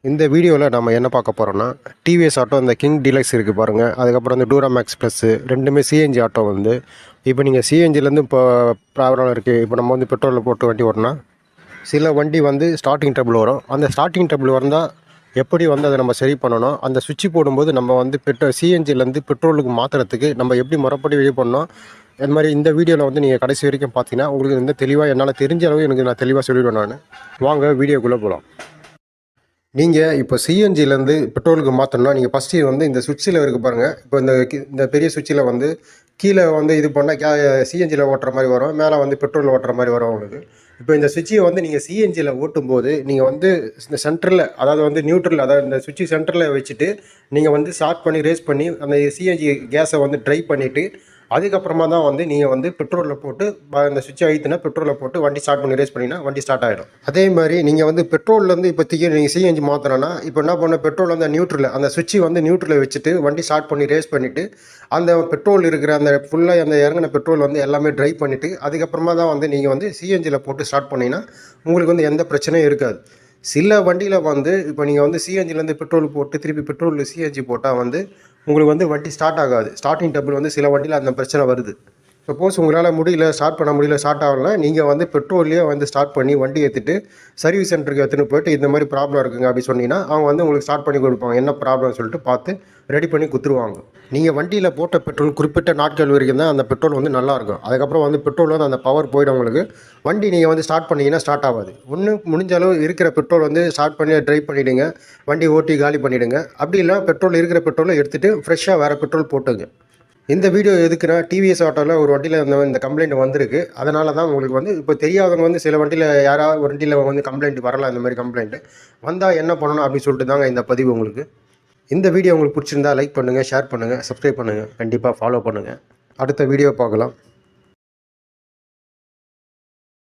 இந்த வீடியோவில் நம்ம என்ன பார்க்க போகிறோம்னா டிவிஎஸ் ஆட்டோ இந்த கிங் டீலக்ஸ் இருக்குது பாருங்கள். அதுக்கப்புறம் இந்த டூராமேக்ஸ் ப்ளஸ்ஸு ரெண்டுமே சிஎன்ஜி ஆட்டோ வந்து இப்போ நீங்கள் சிஎன்ஜிலேருந்து இப்போ ப்ராப்ளம் இருக்குது. இப்போ நம்ம வந்து பெட்ரோலில் போட்டு வண்டி ஓட்டினா சில வண்டி வந்து ஸ்டார்டிங் ட்ரபிள் வரும். அந்த ஸ்டார்டிங் ட்ரபிள் வந்தால் எப்படி வந்து அதை நம்ம சரி பண்ணணும், அந்த சுவிட்ச் போடும்போது நம்ம வந்து சிஎன்ஜிலேருந்து பெட்ரோலுக்கு மாற்றுறதுக்கு நம்ம எப்படி முறைப்படி வெளியே பண்ணோம். அது மாதிரி இந்த வீடியோவில் வந்து நீங்கள் கடைசி வரைக்கும் பார்த்தீங்கன்னா உங்களுக்கு வந்து தெளிவாக என்னால் தெரிஞ்ச அளவு எனக்கு நான் தெளிவாக சொல்லிவிடுவேன். நான் வாங்க வீடியோக்குள்ளே போகலாம். நீங்கள் இப்போ சிஎன்ஜிலேருந்து பெட்ரோலுக்கு மாற்றணும்னா நீங்கள் ஃபஸ்ட்டு வந்து இந்த சுவிட்சில் இருக்குது பாருங்கள். இப்போ இந்த பெரிய சுவிட்சில் வந்து கீழே வந்து இது பண்ணால் சிஎன்ஜியில் ஓட்டுற மாதிரி வரும், மேலே வந்து பெட்ரோலில் ஓட்டுற மாதிரி வரும் உங்களுக்கு. இப்போ இந்த சுவிட்சை வந்து நீங்கள் சிஎன்ஜியில் ஓட்டும்போது நீங்கள் வந்து இந்த சென்டரில், அதாவது வந்து நியூட்ரல், அதாவது இந்த சுவிட்சு சென்டரில் வச்சுட்டு நீங்கள் வந்து ஸ்டார்ட் பண்ணி ரேஸ் பண்ணி அந்த சிஎன்ஜி கேஸை வந்து ட்ரை பண்ணிவிட்டு அதுக்கப்புறமா தான் வந்து நீங்கள் வந்து பெட்ரோலில் போட்டு அந்த சுவிட்சை அழுத்தினா பெட்ரோலில் போட்டு வண்டி ஸ்டார்ட் பண்ணி ரேஸ் பண்ணிங்கன்னா வண்டி ஸ்டார்ட் ஆகிடும். அதே மாதிரி நீங்கள் வந்து பெட்ரோல்லேருந்து இப்போதைக்கு நீங்கள் சிஎன்ஜி மாற்றணும்னா இப்போ என்ன பண்ண, பெட்ரோல் வந்து நியூட்ரல், அந்த சுவிட்சை வந்து நியூட்ரலில் வச்சுட்டு வண்டி ஸ்டார்ட் பண்ணி ரேஸ் பண்ணிவிட்டு அந்த பெட்ரோல் இருக்கிற அந்த ஃபுல்லாக அந்த இறங்கின பெட்ரோல் வந்து எல்லாமே ட்ரை பண்ணிவிட்டு அதுக்கப்புறமா தான் வந்து நீங்கள் வந்து சிஎன்ஜியில் போட்டு ஸ்டார்ட் பண்ணிங்கன்னா உங்களுக்கு வந்து எந்த பிரச்சனையும் இருக்காது. சில வண்டியில் வந்து இப்போ நீங்கள் வந்து சிஎன்ஜிலேருந்து பெட்ரோல் போட்டு திருப்பி பெட்ரோலில் சிஎன்ஜி போட்டால் வந்து உங்களுக்கு வந்து வண்டி ஸ்டார்ட் ஆகாது. ஸ்டார்டிங் டபுள் வந்து சில வண்டியில் அந்த பிரச்சனை வருது. சப்போஸ் உங்களால் முடியல, ஸ்டார்ட் பண்ண முடியல, ஸ்டார்ட் ஆகலைன்னா நீங்கள் வந்து பெட்ரோல்லையே வந்து ஸ்டார்ட் பண்ணி வண்டி ஏற்றிட்டு சர்வீஸ் சென்டருக்கு எடுத்துன்னு போய்ட்டு இந்த மாதிரி ப்ராப்ளம் இருக்குங்க அப்படி சொன்னீங்கன்னா அவங்க வந்து உங்களுக்கு ஸ்டார்ட் பண்ணி கொடுப்பாங்க. என்ன ப்ராப்ளம்னு சொல்லிட்டு பார்த்து ரெடி பண்ணி கொடுத்துருவாங்க. நீங்கள் வண்டியில் போட்ட பெட்ரோல் குறிப்பிட்ட நாட்கள் வரைக்கும் தான் அந்த பெட்ரோல் வந்து நல்லாயிருக்கும். அதுக்கப்புறம் வந்து பெட்ரோல் வந்து அந்த பவர் போய்டும் உங்களுக்கு. வண்டி நீங்கள் வந்து ஸ்டார்ட் பண்ணிங்கன்னா ஸ்டார்ட் ஆகாது. ஒன்று முடிஞ்ச அளவு இருக்கிற பெட்ரோல் வந்து ஸ்டார்ட் பண்ணி ட்ரைவ் பண்ணிவிடுங்க, வண்டி ஓட்டி காலி பண்ணிவிடுங்க. அப்படி இல்லை பெட்ரோல் இருக்கிற பெட்ரோலை எடுத்துகிட்டு ஃப்ரெஷ்ஷாக வேறு பெட்ரோல் போட்டுங்க. இந்த வீடியோ எதுக்குன்னா டிவிஎஸ் ஆட்டோவில் ஒரு வண்டியில் இந்த கம்ப்ளைண்ட் வந்திருக்கு. அதனால தான் உங்களுக்கு வந்து இப்போ தெரியாதவங்க வந்து சில வண்டியில் யாராவது ஒரு வண்டியில் வந்து கம்ப்ளைண்ட் வரலாம். இந்த மாதிரி கம்ப்ளைண்ட்டு வந்தால் என்ன பண்ணணும் அப்படின்னு சொல்லிட்டு தாங்க இந்த பதிவு உங்களுக்கு. இந்த வீடியோ உங்களுக்கு பிடிச்சிருந்தா லைக் பண்ணுங்கள், ஷேர் பண்ணுங்கள், சப்ஸ்கிரைப் பண்ணுங்கள், கண்டிப்பாக ஃபாலோ பண்ணுங்கள். அடுத்த வீடியோ பார்க்கலாம்.